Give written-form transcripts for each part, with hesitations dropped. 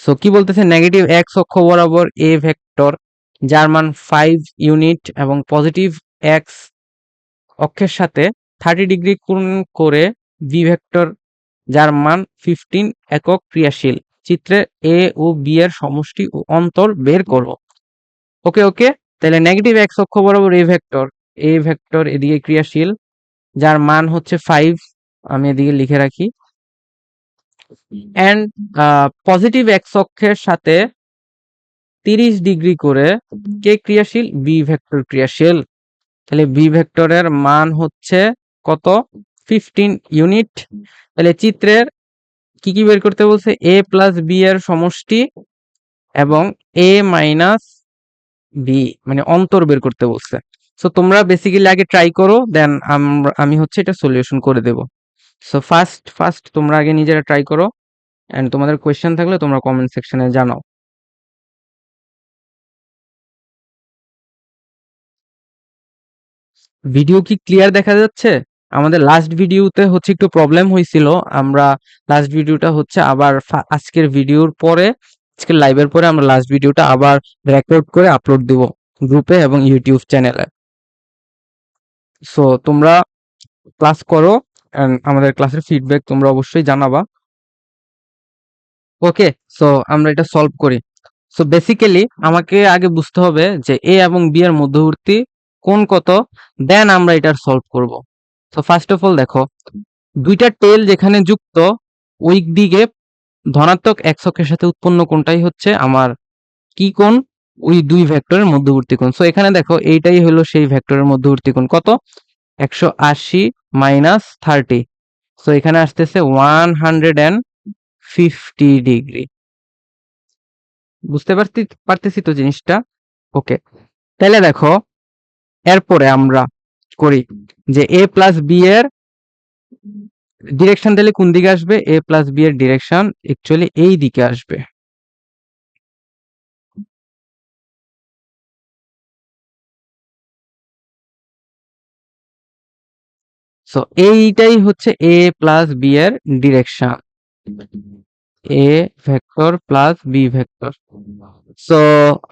So কি বলতেছে, negative x অক্ষ বরাবর এ ভেক্টর যার মান 5 ইউনিট এবং পজিটিভ এক্স অক্ষের সাথে 30 ডিগ্রি কোণ করে বি ভেক্টর যার মান 15 একক ক্রিয়াশীল চিত্রে এ ও বি এর সমষ্টি ও অন্তর বের করো। ওকে ওকে, তাহলে নেগেটিভ এক্স অক্ষ বরাবর এ ভেক্টর এদিকে ক্রিয়াশীল যার মান হচ্ছে 5, আমি এদিকে লিখে রাখি, এন্ড পজিটিভ এক্স অক্ষের সাথে 30 ডিগ্রি করে কে ক্রিয়াশীল, বি ভেক্টর ক্রিয়াশীল। তাহলে বি ভেক্টরের মান হচ্ছে কত, 15 ইউনিট। তাহলে চিত্রের কি কি বের করতে বলছে, এ প্লাস বি এর সমষ্টি এবং এ মাইনাস বি মানে অন্তর বের করতে বলছে। সো তোমরা বেসিক্যালি আগে ট্রাই করো, দেন আমি হচ্ছে এটা সলিউশন করে দেব। সো ফার্স্ট তোমরা আগে নিজেরা ট্রাই করো, এন্ড তোমাদের কোয়েশ্চেন থাকলে তোমরা কমেন্ট সেকশনে জানাও। ভিডিও কি ক্লিয়ার দেখা যাচ্ছে? আমাদের লাস্ট ভিডিওতে হচ্ছে একটু প্রবলেম হয়েছিল, আমরা লাস্ট ভিডিওটা হচ্ছে আবার আজকের ভিডিওর পরে, আজকের লাইভের পরে আমরা লাস্ট ভিডিওটা আবার রেকর্ড করে আপলোড দিব গ্রুপে এবং ইউটিউব চ্যানেলে। সো তোমরা ক্লাস করো, এন্ড আমাদের ক্লাসের ফিডব্যাক তোমরা অবশ্যই জানাবা। ওকে, সো আমরা এটা সলভ করি। সো বেসিক্যালি আমাকে আগে বুঝতে হবে যে এ এবং বি এর মধ্যবর্তী কোণ কত, দেন আমরা এটার সলভ করব। সো ফার্স্ট অফ অল দেখো, দুইটা টেল যেখানে যুক্ত ওই দিকে ধনাত্মক এক্স অক্ষের সাথে উৎপন্ন কোণটাই হচ্ছে আমার কি কোণ, ওই দুই ভেক্টরের মধ্যবর্তী কোণ। সো এখানে দেখো এইটাই হলো সেই ভেক্টরের মধ্যবর্তী কোণ, কত, 180 মাইনাস 30। সো এখানে আসতেছে 150 ডিগ্রি। বুঝতে পারতেছি তো জিনিসটা? ওকে, তাহলে দেখো এরপরে আমরা করি যে এ প্লাস বি এর ডিরেকশন তাহলে কোন দিকে আসবে, এ প্লাস বি এর ডিরেকশন অ্যাকচুয়ালি এই দিকে আসবে। সো এইটাই হচ্ছে এ প্লাস বি এর direction, A vector plus B vector. So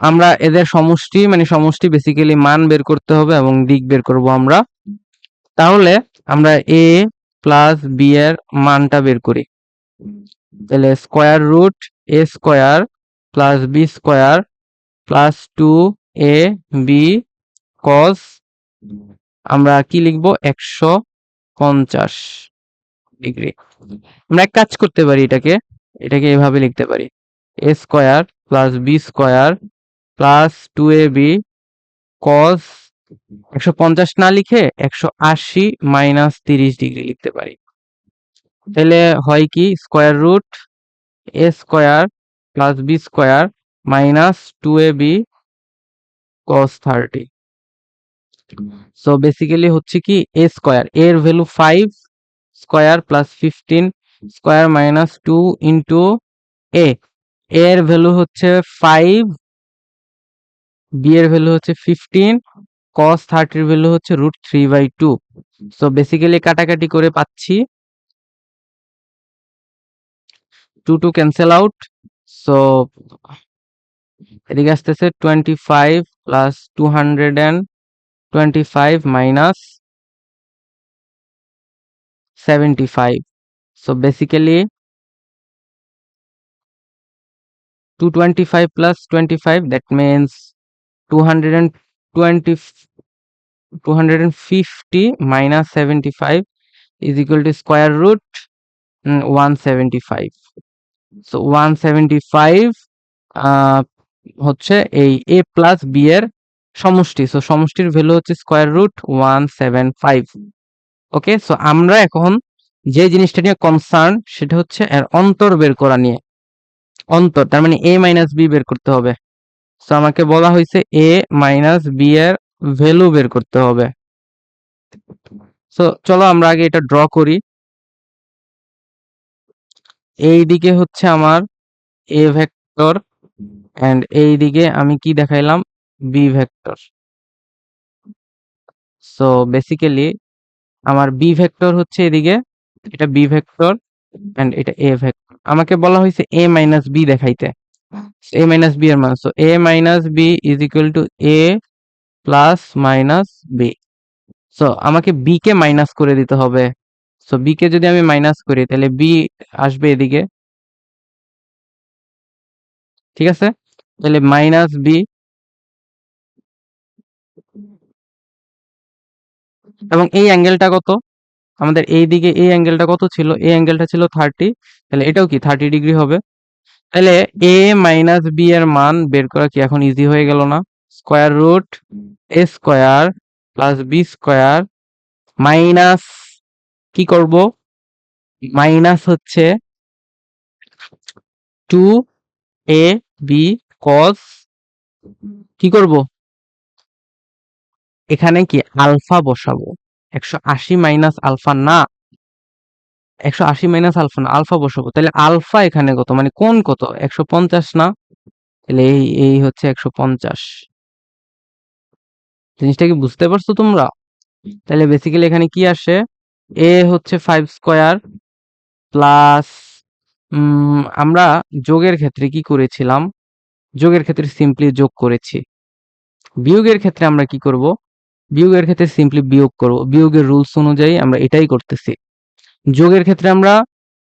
আমরা এদের সমষ্টি মানে সমষ্টি বেসিক্যালি মান বের করতে হবে এবং দিক বের করব আমরা। তাহলে আমরা এ প্লাস বি এর মানটা বের করি। তাহলে square root A square plus B square plus 2 a b cos, আমরা কি লিখবো, 150 ডিগ্রি। আমরা এক কাজ করতে পারি, এটাকে এভাবে লিখতে পারি, a square plus B square plus 2ab cos 150 না লিখে 180 মাইনাস 30 ডিগ্রি লিখতে পারি। তাহলে হয় কি, স্কোয়ার রুট এ square plus B square minus 2ab cos 30। So basically হচ্ছে কি, এ স্কোয়ার এর value 5 square plus 15 square minus 2 into a, এর ভ্যালু হচ্ছে 5, বি এর ভ্যালু হচ্ছে 15, cos 30 এর ভ্যালু হচ্ছে √3/2। সো বেসিক্যালি কাটাকাটি করে পাচ্ছি 2 ক্যান্সেল আউট। সো এদিকে আসতেছে 25 plus 225 minus 75। So basically 225 plus 25, that means 220 250 minus 75 is equal to square root 175। So 175 হচ্ছে এই এ প্লাস বি এর সমষ্টি। সো সমষ্টির ভ্যালু হচ্ছে স্কোয়ার রুট 175। ওকে, সো আমরা এখন যে জিনিসটা নিয়ে কনসার্ন সেটা হচ্ছে এর অন্তর বের করা নিয়ে। অন্তর তার মানে এ মাইনাস বি বের করতে হবে। সো আমাকে বলা হয়েছে এ মাইনাস বি এর ভ্যালু বের করতে হবে। সো চলো আমরা আগে এটা ড্র করি। এই দিকে হচ্ছে আমার এ ভেক্টর এন্ড এই দিকে আমি কি দেখাইলাম, বি ভেক্টর। সো বেসিক্যালি আমার বি ভেক্টর হচ্ছে এদিকে, এটা বি ভেক্টর এন্ড এটা এ ভেক্টর। আমাকে বলা হয়েছে এ মাইনাস বি দেখাইতে। এ মাইনাস বি এর মান, so A minus B is equal to A plus minus B. So আমাকে বি কে মাইনাস করে দিতে হবে। সো বি কে যদি আমি মাইনাস করি তাহলে বি আসবে এদিকে, ঠিক আছে? তাহলে মাইনাস বি, এবং এই অ্যাঙ্গেলটা কত? আমাদের এই দিকে এই অ্যাঙ্গেলটা কত ছিল? এই অ্যাঙ্গেলটা ছিল 30, তাহলে এটাও কি 30 ডিগ্রি হবে। তাহলে এ মাইনাস বি এর মান বের করা কি এখন ইজি হয়ে গেল না? স্কোয়ার রুট এ square plus B square minus, কি করব, মাইনাস হচ্ছে 2 এ বি কস, কি করব, এখানে কি আলফা বসাবো। 180 মাইনাস আলফা না, 180 মাইনাস আলফা না, আলফা বসাবো। তাহলে আলফা এখানে কত, মানে কোন কত, 150 না? তাহলে এই এই হচ্ছে 150। জিনিসটা কি বুঝতে পারছো তোমরা? তাহলে বেসিক্যালি এখানে কি আসে, এ হচ্ছে 5 স্কোয়ার প্লাস, আমরা যোগের ক্ষেত্রে কি করেছিলাম, যোগের ক্ষেত্রে সিম্পলি যোগ করেছি। বিয়োগের ক্ষেত্রে আমরা কি করব, বিয়োগের ক্ষেত্রে সিম্পলি বিয়োগ করব, বিয়োগের রুলস অনুযায়ী আমরা এটাই করতেছি। যোগের ক্ষেত্রে আমরা,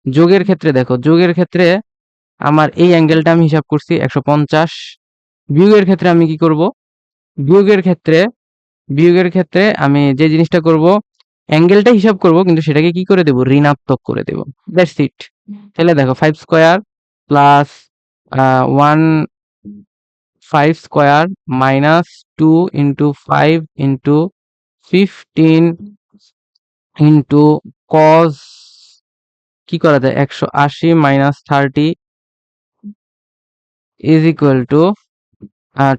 যোগের ক্ষেত্রে দেখো, যোগের ক্ষেত্রে আমার এই অ্যাঙ্গেলটা আমি হিসাব করছি 150। বিয়োগের ক্ষেত্রে আমি কি করব, বিয়োগের ক্ষেত্রে, বিয়োগের ক্ষেত্রে আমি যে জিনিসটা করব, অ্যাঙ্গেলটা হিসাব করব কিন্তু সেটাকে কি করে দেব, ঋণাত্মক করে দেব। That's it. তাহলে দেখো 5 square plus 1 5 square minus 2 into 5 into 15 into cos, কি করা যায়, 180 minus 30 is equal two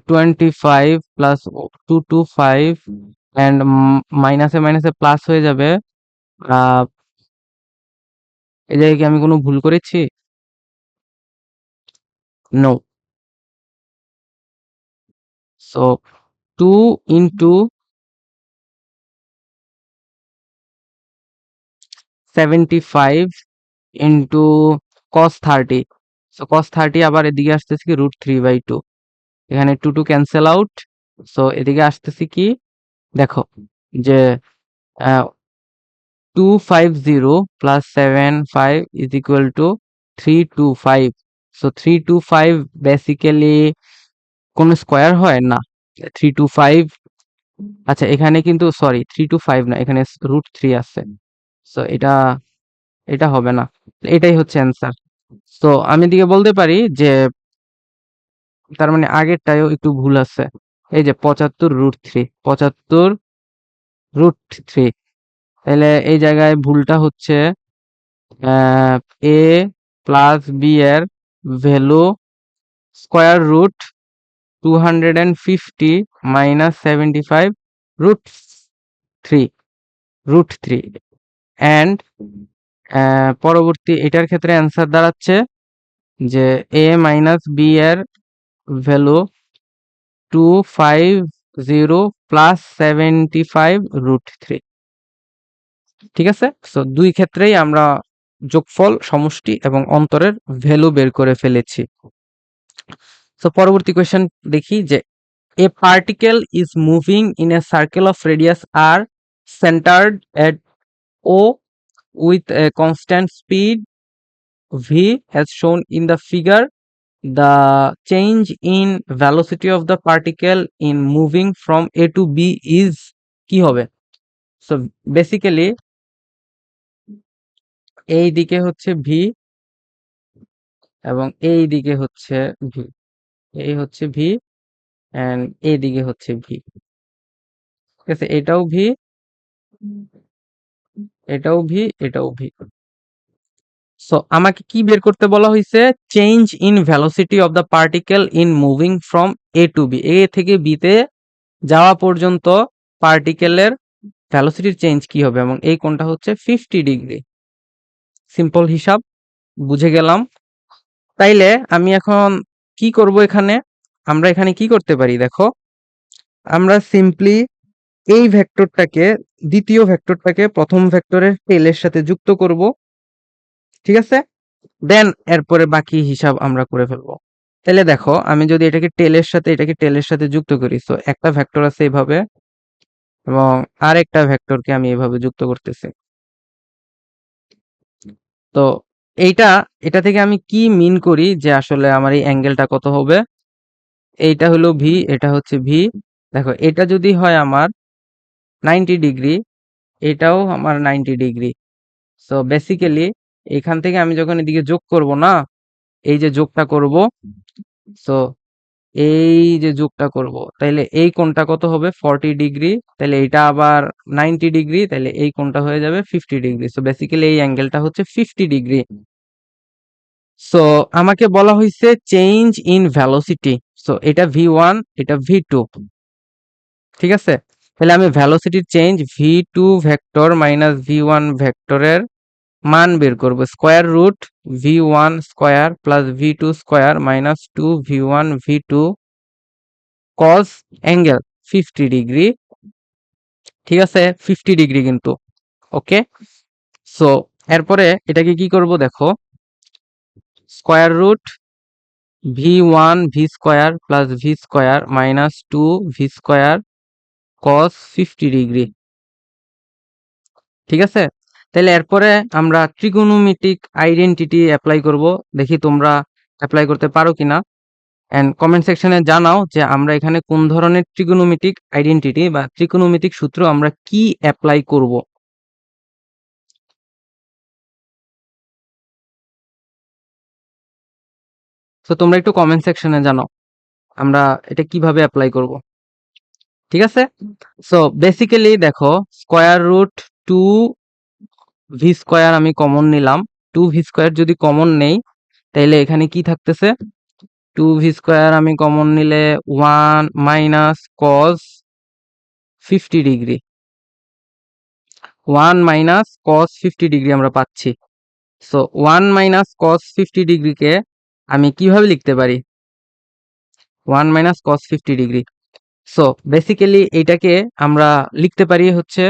25 plus 225 and মাইনাসে মাইনাসে প্লাস হয়ে যাবে। এই জায়গায় কি আমি কোনো ভুল করেছি? No. So 2 into 75 into cos 30, so cos 30 আবার এদিকে আসতেছে কি √3/2, এখানে 2 2 ক্যান্সেল আউট। সো এদিকে আসতেছি কি, দেখো যে 250 plus 75 is equal two 325। So 325 basically কোন স্কোয়ার হয় না, 325, আচ্ছা এখানে কিন্তু সরি 325 না, এখানে √3 আছে। সো এটা, এটা হবে না, এটাই হচ্ছে অ্যান্সার। তো আমি এদিকে বলতে পারি যে তার মানে আগেরটাও একটু ভুল আছে। এই যে 75√3, 75√3, তাহলে এই জায়গায় ভুলটা হচ্ছে এ প্লাস বি এর value square root 250 minus 75 √3, √3 and পরবর্তী এটার ক্ষেত্রে অ্যান্সার দাঁড়াচ্ছে যে এ মাইনাস বি এর ভ্যালু 250 প্লাস 75 √3। ঠিক আছে? সো দুই ক্ষেত্রেই আমরা যোগফল, সমষ্টি এবং অন্তরের ভ্যালু বের করে ফেলেছি। সো পরবর্তী কোয়েশ্চেন দেখি যে a particle is moving in a circle of radius r centered at O with a constant speed v as shown in the figure. The change in velocity of the particle in moving from A to B is, কি হবে? So basically এই দিকে হচ্ছে v এবং এই দিকে হচ্ছে v, এই হচ্ছে v এন্ড এই দিকে হচ্ছে v, ঠিক আছে? এটাও v, এটাও v, এটাও v। সো আমাকে কি বের করতে বলা হয়েছে, change in velocity of the particle in moving from a to b, a থেকে বি তে যাওয়া পর্যন্ত পার্টিকেলের ভেলোসিটির চেঞ্জ কি হবে, এবং এই কোণটা হচ্ছে 50 ডিগ্রি। সিম্পল হিসাব, বুঝে গেলাম। তাইলে আমি এখন কি করব, এখানে আমরা এখানে কি করতে পারি, দেখো আমরা সিম্পলি এই ভেক্টরটাকে, দ্বিতীয় ভেক্টরটাকে প্রথম ভেক্টরের টেলের সাথে যুক্ত করব, ঠিক আছে? দেন এরপরে বাকি হিসাব আমরা করে ফেলবো। তাহলে দেখো আমি যদি এটাকে টেলের সাথে যুক্ত করি, তো একটা ভেক্টর আছে এইভাবে এবং আরেকটা ভেক্টরকে আমি এইভাবে যুক্ত করতেছি। তো এইটা এটা থেকে আমি কি মিন করি যে আসলে আমার এই অ্যাঙ্গেলটা কত হবে? এইটা হলো ভি, এটা হচ্ছে ভি। দেখো এটা যদি হয় আমার 90 ডিগ্রি, এটাও আমার 90 ডিগ্রি। সো বেসিক্যালি এখান থেকে আমি যখন এদিকে যোগ করব না, এই যে যোগটা করব, সো এই যে যোগটা করব, তাইলে এই কোণটা কত হবে? 40 ডিগ্রি। তাহলে এটা আবার 90 ডিগ্রি, তাহলে এই কোণটা হয়ে যাবে 50 ডিগ্রি। সো বেসিক্যালি এই অ্যাঙ্গেলটা হচ্ছে 50 ডিগ্রি। সো আমাকে বলা হয়েছে চেঞ্জ ইন ভেলোসিটি। সো এটা V1, এটা V2, ঠিক আছে? তাহলে আমি ভেলোসিটির change V2 vector minus V1 ভেক্টরের মান বের করব। Square root V1 square plus V2 square minus 2V1 V2 cos angle 50 degree, ঠিক আছে? 50 ডিগ্রি কিন্তু, ওকে? সো এরপরে এটাকে কি করব দেখো, square root V1 V square plus V square minus 2V square cos 50 degree, ঠিক আছে? তাহলে এরপরে আমরা ট্রিগোনোমেট্রিক আইডেন্টিটি অ্যাপ্লাই করব। দেখি তোমরা অ্যাপ্লাই করতে পারো কিনা, এন্ড কমেন্ট সেকশনে জানাও যে আমরা এখানে কোন ধরনের ট্রিগোনোমেট্রিক আইডেন্টিটি বা ট্রিগোনোমেট্রিক সূত্র আমরা কি অ্যাপ্লাই করব। তো তোমরা একটু কমেন্ট সেকশনে জানাও আমরা এটা কিভাবে অ্যাপ্লাই করব, ঠিক আছে? সো বেসিক্যালি দেখো, স্কয়ার রুট 2V স্কয়ার আমি কমন নিলাম। 2V স্কয়ার যদি কমন নেই, তাইলে এখানে কি থাকতেছে? 2V স্কয়ার আমি কমন নিলে 1 minus cos 50 degree, 1 minus cos 50 degree আমরা পাচ্ছি। সো 1 মাইনাস কস 50 ডিগ্রিকে আমি কিভাবে লিখতে পারি? 1 minus cos 50 degree. So basically এইটাকে আমরা লিখতে পারি হচ্ছে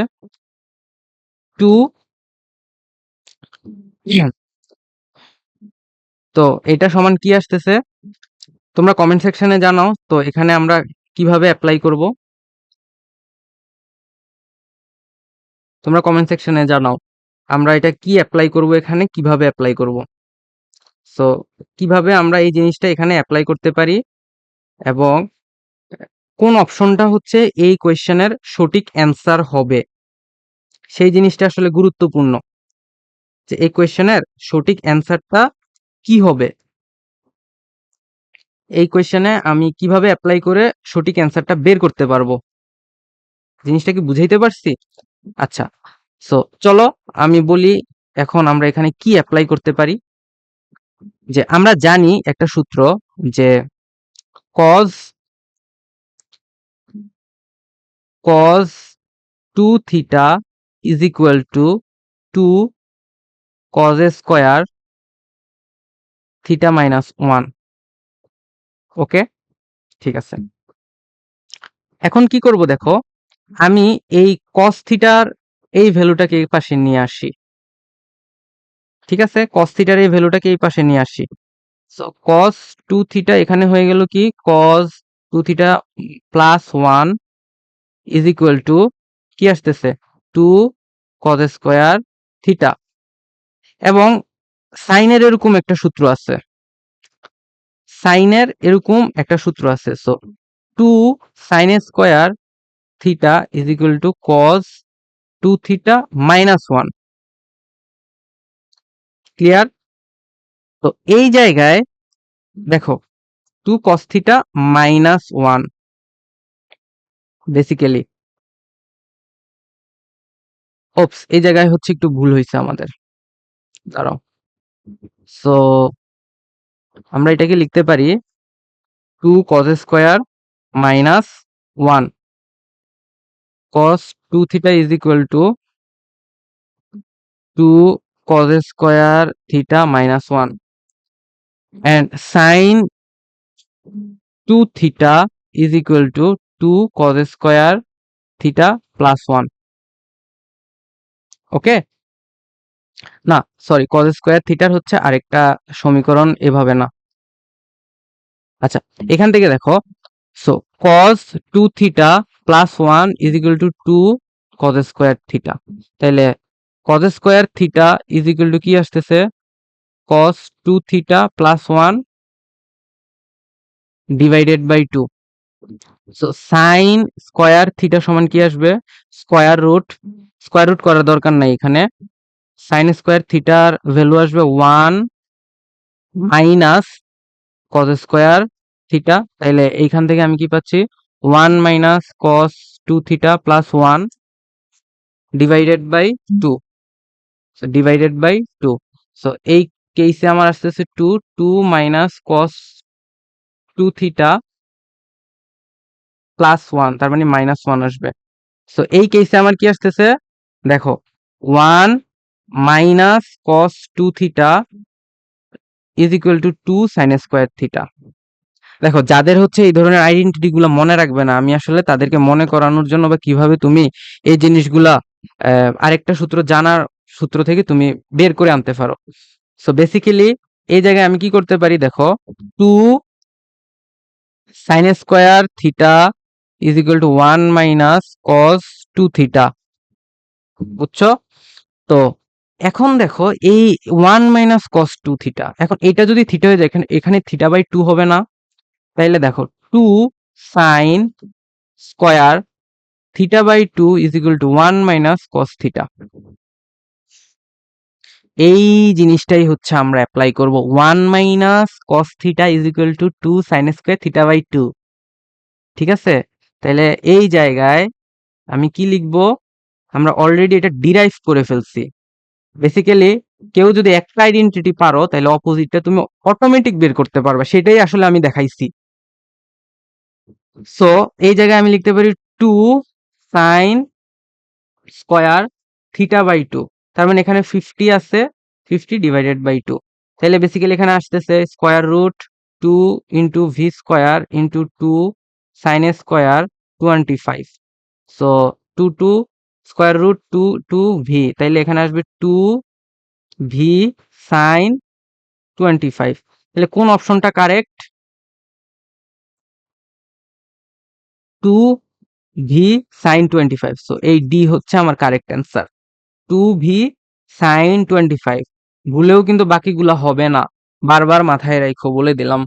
2। তো এটা সমান কি আসতেছে? তোমরা কমেন্ট সেকশনে জানাও তো এখানে আমরা কিভাবে অ্যাপ্লাই করব। তোমরা কমেন্ট সেকশনে জানাও আমরা এটা কি অ্যাপ্লাই করব, এখানে কিভাবে অ্যাপ্লাই করব। সো কিভাবে আমরা এই জিনিসটা এখানে অ্যাপ্লাই করতে পারি এবং কোন অপশনটা হচ্ছে এই কোয়েশ্চেনের সঠিক অ্যান্সার হবে, সেই জিনিসটা আসলে গুরুত্বপূর্ণ যে এই কোয়েশ্চেনের সঠিক অ্যান্সারটা কি হবে। এই কোয়েশ্চেনে আমি কিভাবে অ্যাপ্লাই করে সঠিক অ্যান্সারটা বের করতে পারবো। জিনিসটা কি বুঝাইতে পারছি? আচ্ছা, সো চলো আমি বলি এখন আমরা এখানে কি অ্যাপ্লাই করতে পারি। যে আমরা জানি একটা সূত্র যে cos cos 2 theta is equal to 2 cos square theta minus 1, ওকে? ঠিক আছে, এখন কি করব দেখো, আমি এই cos থিটার এই ভ্যালুটাকে এই পাশে নিয়ে আসি, ঠিক আছে? cos থিটার এই ভ্যালুটাকে এই পাশে নিয়ে আসি। সো cos 2 থিটা এখানে হয়ে গেল কি cos 2 theta plus 1 is equal to কি আসতেছে 2 cos স্কয়ার থিটা। এবং সাইনের এরকম একটা সূত্র আছে, so 2 sin square theta is equal two cos 2 theta minus 1, clear? তো এই জায়গায় দেখো 2 cos থিটা মাইনাস 1, বেসিক্যালি ওপস এই জায়গায় হচ্ছে একটু ভুল হয়েছে আমাদের, দাঁড়াও। সো আমরা এটাকে লিখতে পারি 2 cos square minus 1 cos 2 theta is equal to 2 cos square theta minus 1 and sin 2 theta is equal to 2 cos square theta plus 1, ওকে? না, সরি, cos স্কয়ার থিটার হচ্ছে আরেকটা সমীকরণ, এভাবে না। আচ্ছা, এখান থেকে দেখো, so cos 2 theta plus 1 is equal to 2 cos square theta. তাহলে cos square theta is equal to কি আসতেছে, cos 2 theta plus 1 divided by 2। So sine square theta সমান কি আসবে, স্কয়ার রুট করার দরকার নাই এখানে। সাইন স্কয়ার থিটার ভ্যালু আসবে 1 মাইনাস cos স্কয়ার থিটা। তাইলে এইখান থেকে আমি কি পাচ্ছি, 1 minus cos 2 theta plus 1 divided by 2। So divided by 2। So এই কেসে আমার আসতেছে 2 মাইনাস cos 2 থিটা প্লাস 1, তার মানে মাইনাস 1 আসবে। সো এই কেসে আমার কি আসতেছে, দেখো 1 minus cos 2 theta is equal to 2 sine square theta. দেখো, যাদের হচ্ছে এই ধরনের আইডেন্টিটি গুলো মনে রাখবে না, আমি আসলে তাদেরকে মনে করানোর জন্য বা কিভাবে তুমি এই জিনিসগুলা আরেকটা সূত্র থেকে তুমি বের করে আনতে পারো। সো বেসিক্যালি এই জায়গায় আমি কি করতে পারি, দেখো 2 sine square theta is equal to 1 minus cos 2 theta, বুঝছো? তো এখন দেখো এই 1 মাইনাস cos 2 থিটা, এখন এটা যদি থিটা হয়ে যায়, এখানে থিটা বাই 2 হবে না? তাইলে দেখো 2 sine square theta by 2 is equal to 1 minus cos theta. এই জিনিসটাই হচ্ছে আমরা অ্যাপ্লাই করব, 1 minus cos theta is equal to 2 sine square theta by 2। ঠিক আছে, তাহলে এই জায়গায় আমি কি লিখবো, আমরা অলরেডি এটা ডিরাইভ করে ফেলছি। বেসিক্যালি কেউ যদি একটা আইডেন্টিটি পারো, তাহলে অপোজিটটা তুমি অটোমেটিক বের করতে পারবে, সেটাই আসলে আমি দেখাইছি। সো এই জায়গায় আমি লিখতে পারি 2 সাইন স্কয়ার থিটা বাই 2, তার মানে এখানে 50 আছে, 50 ডিভাইডেড বাই 2। তাহলে বেসিক্যালি এখানে আসতেছে square root 2 into V square into 2 sine square 25। So 2 square root 2 V, তাইলে এখানে আসবে 2 ভি সাইন 25। তাহলে কোন অপশনটা কারেক্ট, 2 ভি সাইন 25। সো এই ডি হচ্ছে আমার কারেক্ট অ্যান্সার, 2 ভি সাইন 25। ভুলেও কিন্তু বাকিগুলা হবে না, বারবার মাথায় রাখো, বলে দিলাম।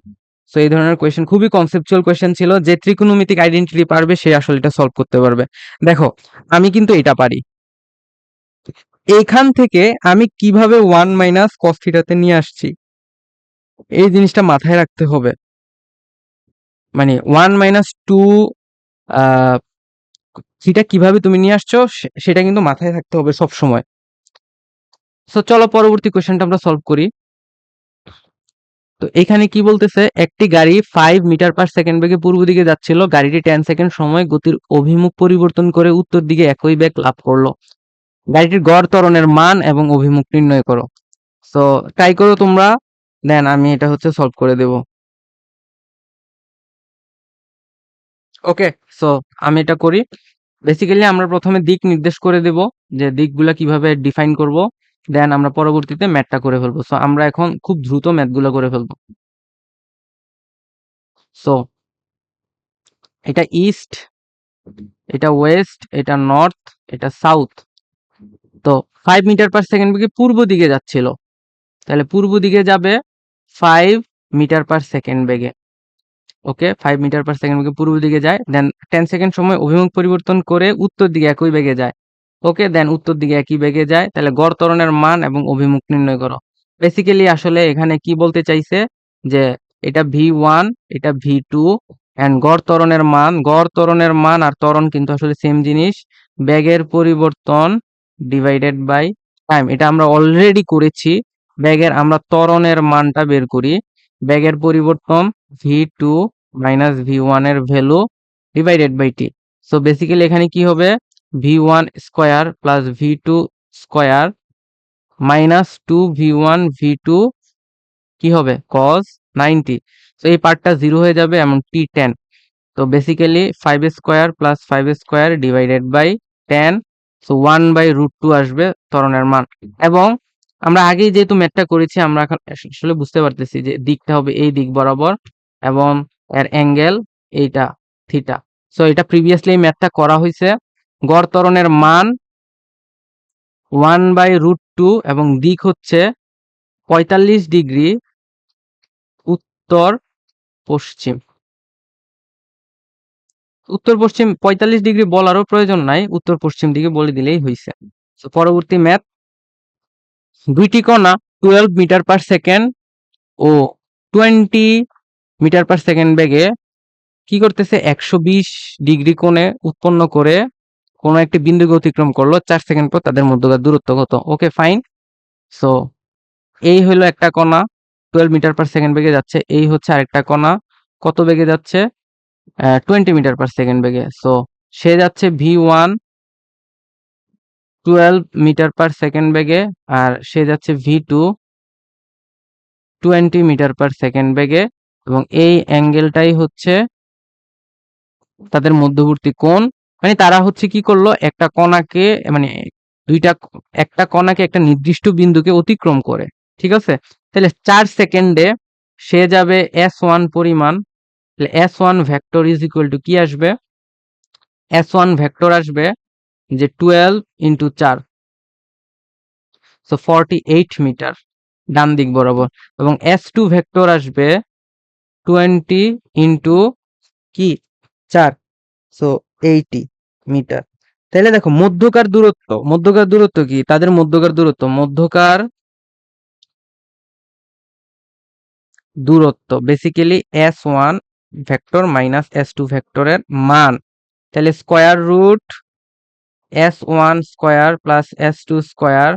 সো এই ধরনের কোয়েশ্চেন খুবই কনসেপচুয়াল কোয়েশ্চেন ছিল, যে ত্রিকোণমিতিক আইডেন্টিটি পারবে সে আসলে এটা সলভ করতে পারবে। দেখো, আমি কিন্তু এটা পারি। এইখান থেকে আমি কিভাবে 1 মাইনাস cos থিটাতে নিয়ে আসছি, এই জিনিসটা মাথায় রাখতে হবে। মানে 1 মাইনাস 2 থিটা কিভাবে তুমি নিয়ে আসছো সেটা কিন্তু মাথায় থাকতে হবে সব সময়। সো চলো পরবর্তী কোয়েশ্চেনটা আমরা সলভ করি। তো এখানে কি বলতেছে, একটি গাড়ি 5 মিটার পার সেকেন্ড বেগে পূর্ব দিকে যাচ্ছিল, গাড়িটি 10 সেকেন্ড সময় গতির অভিমুখ পরিবর্তন করে উত্তর দিকে একই বেগ লাভ করলো। গাড়িটির গড় ত্বরণের মান এবং অভিমুখ নির্ণয় করো। সো ট্রাই করো তোমরা, দেন আমি এটা হচ্ছে সলভ করে দেব। ওকে, সো আমি এটা করি। বেসিক্যালি আমরা প্রথমে দিক নির্দেশ করে দেব, যে দিকগুলা কিভাবে ডিফাইন করব, দেন আমরা পরবর্তীতে ম্যাথটা করে ফেলবো। সো আমরা এখন খুব দ্রুত ম্যাথগুলো করে ফেলবো। সো এটা ইস্ট, এটা ওয়েস্ট, এটা নর্থ, এটা সাউথ। তো 5 মিটার পার সেকেন্ড বেগে পূর্ব দিকে যাচ্ছিল, তাহলে পূর্ব দিকে যাবে 5 মিটার পার সেকেন্ড বেগে। ওকে, 5 মিটার পার সেকেন্ড বেগে পূর্ব দিকে যায়, দেন 10 সেকেন্ড সময় অভিমুখ পরিবর্তন করে উত্তর দিকে একই বেগে যায়। ওকে, দেন উত্তর দিকে একই বেগে যায়, তাহলে গড় ত্বরণের মান এবং অভিমুখ নির্ণয় করো। বেসিক্যালি আসলে এখানে কি বলতে চাইছে, যে এটা V1, এটা V2, এন্ড গড় ত্বরণের মান আর ত্বরণ কিন্তু আসলে সেম জিনিস। বেগের পরিবর্তন ডিভাইডেড বাই টাইম, এটা আমরা অলরেডি করেছি। আমরা ত্বরণের মানটা বের করি, বেগের পরিবর্তন V2 মাইনাস V1 এর value divided by T. So basically এখানে কি হবে, V1 square plus V2 square minus 2V1 V2 কি হবে, cos 90। সো এই পার্টটা 0 হয়ে যাবে, এমন T10। তো basically 5 square plus 5 square divided by 10। So 1 by root 2 আসবে ত্বরণের মান। এবং আমরা আগেই যেহেতু ম্যাথটা করেছি, আমরা এখন আসলে বুঝতে পারতেছি যে দিকটা হবে এই দিক বরাবর। এবং এর অ্যাঙ্গেল এইটা থিটা। সো এটা প্রিভিয়াসলি ম্যাথটা করা হয়েছে। গড় ত্বরণের মান 1/√2 এবং দিক হচ্ছে 45 ডিগ্রি উত্তর পশ্চিম। উত্তর পশ্চিম 45 ডিগ্রি বলারও প্রয়োজন নাই, উত্তর পশ্চিম দিকে বলে দিলেই হয়েছে। তো পরবর্তী ম্যাথ, দুইটি কণা 12 মিটার পার সেকেন্ড ও 20 মিটার পার সেকেন্ড বেগে কি করতেছে 120 ডিগ্রি কোণে উৎপন্ন করে কোনো একটি বিন্দুকে অতিক্রম করলো, 4 সেকেন্ড পর তাদের মধ্যকার দূরত্ব কত? Okay fine. সো এই হলো একটা কণা 12 মিটার পার সেকেন্ড বেগে যাচ্ছে, এই হচ্ছে আরেকটা কণা কত বেগে যাচ্ছে 20 মিটার পার সেকেন্ড বেগে। সো সে যাচ্ছে v1 12 মিটার পার সেকেন্ড বেগে আর সে যাচ্ছে v2 20 মিটার পার সেকেন্ড বেগে, এবং এই অ্যাঙ্গেলটাই হচ্ছে তাদের মধ্যবর্তী কোণ। মানে তারা হচ্ছে কি করলো, একটা কণাকে মানে দুইটা একটা কণাকে একটা নির্দিষ্ট বিন্দুকে অতিক্রম করে, ঠিক আছে? তাহলে 4 সেকেন্ডে সে যাবে s1 পরিমাণ। তাহলে s1 vector is equal to কি আসবে? s1 ভেক্টর আসবে যে 12 ইন্টু 4, সো 48 মিটার ডান দিক বরাবর, এবং s2 ভেক্টর আসবে 20 ইন্টু কি 4, সো 80 মিটার। তাহলে দেখো মধ্যকার দূরত্ব কি? তাদের মধ্যকার দূরত্ব basically s1 vector minus s2 ভেক্টরের মান। তাহলে square root s1 square plus s2 square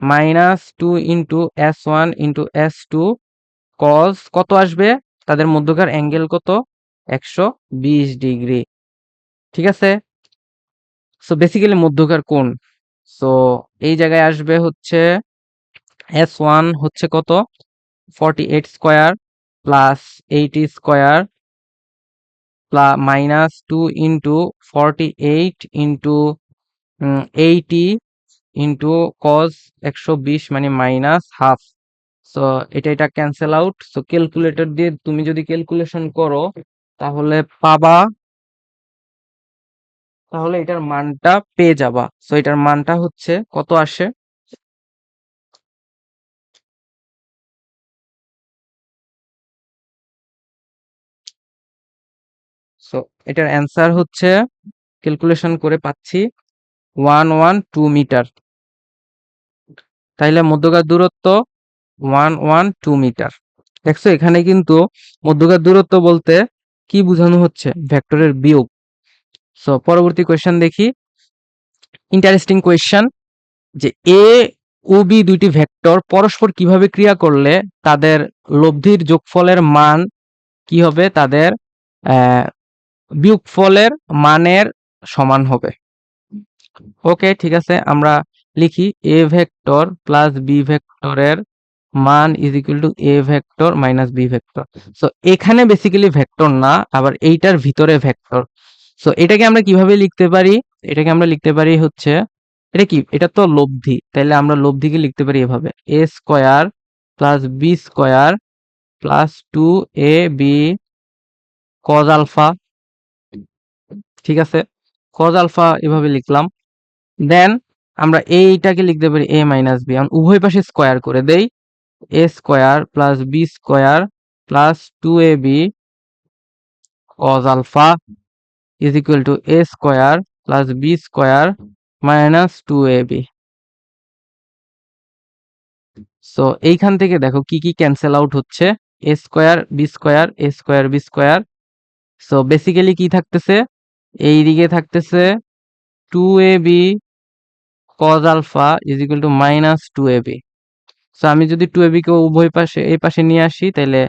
minus 2 into s1 into s2 cos কত আসবে? তাদের মধ্যকার অ্যাঙ্গেল কত? 120 ডিগ্রি, ঠিক আছে? সো বেসিক্যালি মধ্যকার কোণ। সো এই জায়গায় আসবে হচ্ছে s1 হচ্ছে কত? 48 square plus 80 square minus 2 into 48 into 80 into cos 120 মানে মাইনাস হাফ। সো এটা ক্যান্সেল আউট। সো ক্যালকুলেটর দিয়ে তুমি যদি ক্যালকুলেশন করো তাহলে পাবা, তাহলে এটার মানটা পেয়ে যাবা। সো এটার মানটা হচ্ছে কত আসে? সো এটার অ্যান্সার হচ্ছে ক্যালকুলেশন করে পাচ্ছি 112 মিটার। তাইলে মধ্যকার দূরত্ব 112 মিটার। দেখছো এখানে কিন্তু মধ্যকার দূরত্ব বলতে কি বোঝানো হচ্ছে? ভেক্টরের বিয়োগ। সো পরবর্তী কোয়েশ্চেন দেখি, ইন্টারেস্টিং কোয়েশ্চেন, যে এ ও বি দুইটি ভেক্টর পরস্পর কিভাবে ক্রিয়া করলে তাদের লব্ধির যোগফলের মান কি হবে? তাদের বিয়োগফলের মানের সমান হবে। ওকে ঠিক আছে, আমরা লিখি এ ভেক্টর প্লাস বি ভেক্টরের মান is equal to A vector minus B vector. So এখানে বেসিক্যালি ভেক্টর না, আবার এইটার ভিতরে ভেক্টর। সো এটাকে আমরা কিভাবে লিখতে পারি? এটাকে আমরা লিখতে পারি হচ্ছে, এটা কি? এটা তো লব্ধি, তাহলে আমরা লব্ধিকে লিখতে পারি এভাবে, a square plus B square plus 2ab cos alpha, ঠিক আছে? কজ আলফা এভাবে লিখলাম। দেন আমরা এইটাকে লিখতে পারি a মাইনাস বি, উভয় পাশে স্কয়ার করে দেই, a square plus B square plus 2ab cos alpha is equal to a square plus B square minus 2ab। So এইখান থেকে দেখো কি কি ক্যান্সেল আউট হচ্ছে, a square B square, a square B square. So basically কি থাকতেছে? এই দিকে থাকতেছে 2ab cos alpha is equal to minus 2ab। So আমি যদি 2ab কে উভয় পাশে এই পাশে নিয়ে আসি, তাহলে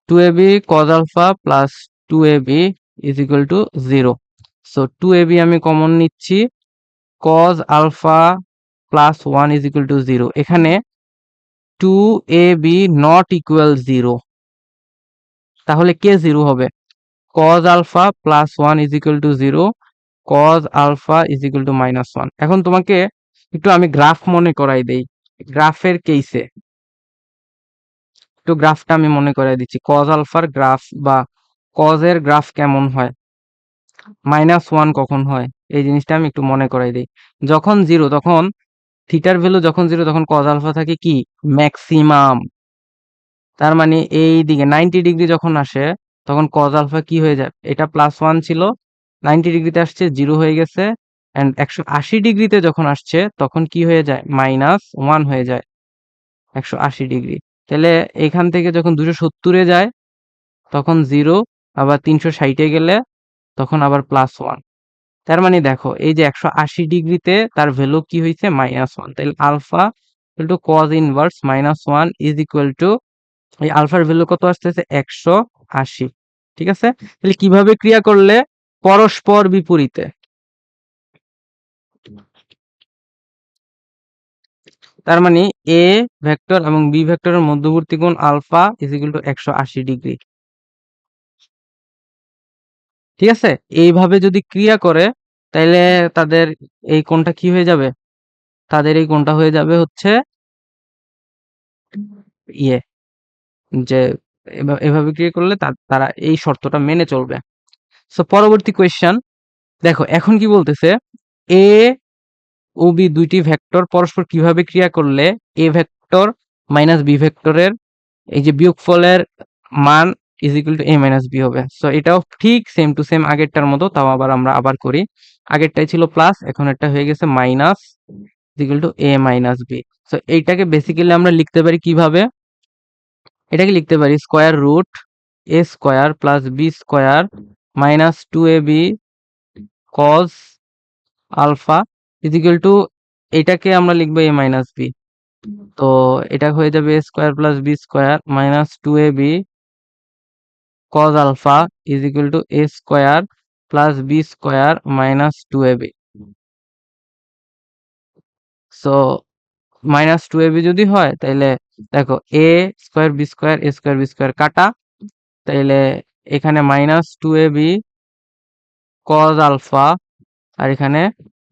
2ab cos alpha plus 2ab is equal to 0। So 2ab আমি কমন নিচ্ছি, cos alpha plus 1 is equal to 0। এখানে 2ab নট ইকুয়াল 0, তাহলে কে 0 হবে? cos alpha plus 1 is equal to 0, cos alpha is equal to minus 1। এখন তোমাকে একটু আমি graph মনে করাই দেই। গ্রাফের কেসে একটু গ্রাফটা আমি মনে করে দিচ্ছি। কজ আলফার গ্রাফ বা কজের গ্রাফ কেমন হয়, -1 কখন হয়, এই জিনিসটা আমি একটু মনে করাই দিই। যখন জিরো, তখন থিটার ভ্যালু যখন জিরো, তখন কজ আলফা থাকে কি ম্যাক্সিমাম। তার মানে এই দিকে 90 ডিগ্রি যখন আসে, তখন কজ আলফা কি হয়ে যায়, এটা +1 ছিল, 90 ডিগ্রিতে আসছে জিরো হয়ে গেছে, অ্যান্ড 180 ডিগ্রিতে যখন আসছে তখন কি হয়ে যায়, -1 হয়ে যায় 180 ডিগ্রি। তাহলে এখান থেকে যখন 270-এ যায় তখন জিরো, আবার 360-এ গেলে তখন আবার +1। তার মানে দেখো এই যে 180 ডিগ্রিতে তার ভ্যালু কি হয়েছে, -1। তাহলে alpha equal to cos inverse -1 is equal to, এই আলফার ভ্যালু কত আসতেছে 180। ঠিক আছে, তাহলে কিভাবে ক্রিয়া করলে, পরস্পর বিপরীতে। তার মানে এ ভেক্টর এবং বি ভেক্টরের মধ্যবর্তী কোণ alpha is equal to 180 degree. ঠিক আছে, এইভাবে যদি ক্রিয়া করে তাহলে তাদের এই কোণটা কি হয়ে যাবে, তাদের এই কোণটা হয়ে যাবে হচ্ছে ইয়ে, যে এভাবে ক্রিয়া করলে তারা এই শর্তটা মেনে চলবে। সো পরবর্তী কোয়েশ্চেন দেখো, এখন কি বলতেছে, এ ও বি দুইটি ভেক্টর পরস্পর কিভাবে ক্রিয়া করলে এ ভেক্টর মাইনাস বি ভেক্টরের এই যে বিয়োগফলের মান is equal to A minus B হবে। সো এটাও ঠিক সেম টু সেম আগেরটার মতো, তাও আবার করি। আগেরটাই ছিল প্লাস, এখন এটা হয়ে গেছে minus is equal to A minus B. So এইটাকে বেসিক্যালি আমরা লিখতে পারি কিভাবে, এটাকে লিখতে পারি square root A square plus B square -2ab cos alpha is equal to, এটাকে আমরা লিখবো এ মাইনাস বি। তো এটা হয়ে যাবে a square plus B square -2ab cos alpha is equal to a square plus B square -2ab। So -2ab যদি হয় তাহলে দেখো a square b square a square b square কাটা, তাইলে এখানে -2ab কজ আলফা আর এখানে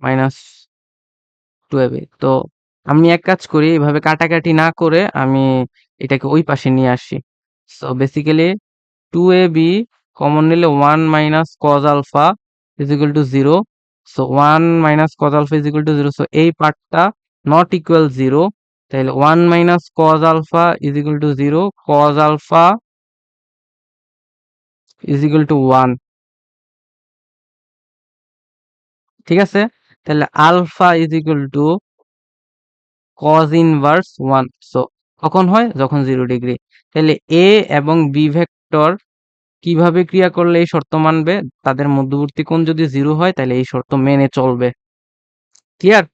-2ab। তো আমি এক কাজ করি, এভাবে কাটাকাটি না করে আমি এটাকে ওই পাশে নিয়ে আসি। সো বেসিক্যালি 2ab কমন নিলে 1 minus cos alpha is equal to 0। So 1 minus cos alpha is equal to 0। So এই পার্টটা নট ইকুয়াল 0, তাহলে 1 minus cos alpha is equal to 0, cos alpha is equal to 1। ঠিক আছে, তাহলে alpha is equal to cos inverse 1। So কখন হয়, যখন 0 degree. তাহলে এ এবং বি ভেক্টর কিভাবে ক্রিয়া করলে এই শর্ত মানবে, তাদের মধ্যবর্তী কোণ যদি 0 হয় তাহলে এই শর্ত মেনে চলবে। ক্লিয়ার?